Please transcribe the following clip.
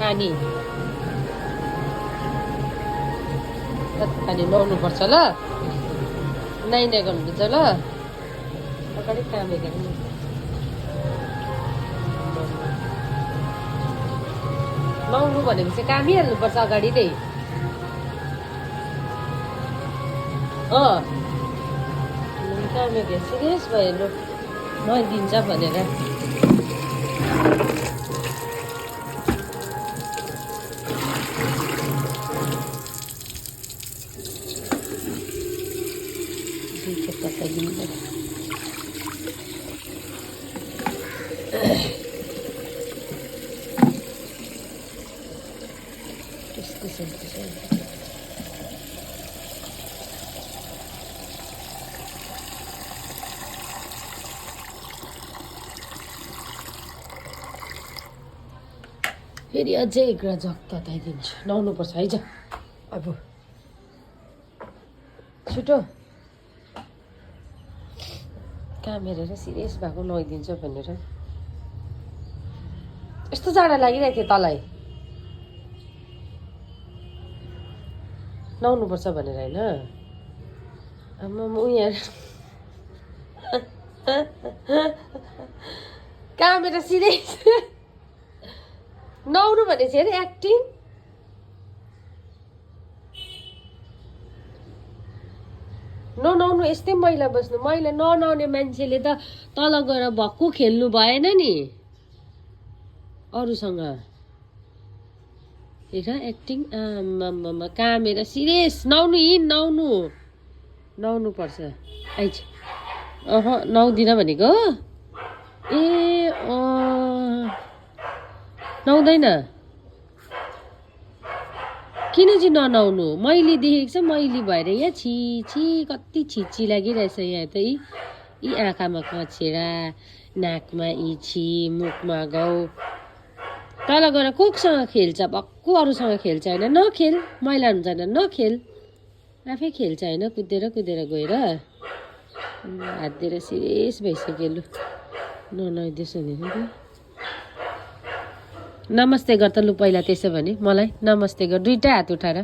पानी पानी नुहाउनु पर्छ ल नाइ गर्नुपर्छ ल अगाडि काम हेर्नु नुहाउनु भनेपछि कामै हाल्नुपर्छ अगाडि नै काम सिरियस भयो नुहाइदिन्छ भनेर फेरि अझै एक जग तताइदिन्छु नुहाउनुपर्छ है जा अब छिटो काम हेरेर सिरियस भएको नुहाइदिन्छ भनेर यस्तो जाडो लागिरहेको थियो तँलाई नुहाउनुपर्छ भनेर होइन आमा यहाँ काम हेरेर सिरियस नुहाउनु भनेपछि अरे एक्टिङ ननुहाउनु यस्तै मैला बस्नु मैला ननुहाउने मान्छेले त तल गएर भक्कु खेल्नु भएन नि अरूसँग हेर एक्टिङ आमामा काम हेर सिरियस नुहाउनु नुहाउनु पर्छ आइज नुहाउँदिन भनेको ए नुहाउँदैन किन चाहिँ ननुहाउनु मैले देखेको छ मैली भएर यहाँ छि कति छिची लागिरहेछ यहाँ त यी आँखामा कचेरा नाकमा इछि मुखमा घाउ तल गएर कोकसँग खेल्छ भक्कु अरूसँग खेल्छ होइन नखेल मैला हुन्छ होइन नखेल आफै खेल्छ होइन कुदेर गएर हात दिएर सिरियस भइसक्यो लु ननुहाइदियोस् भनेर नमस्ते गर त लु पहिला त्यसो भने मलाई नमस्ते गर दुईटा हात उठाएर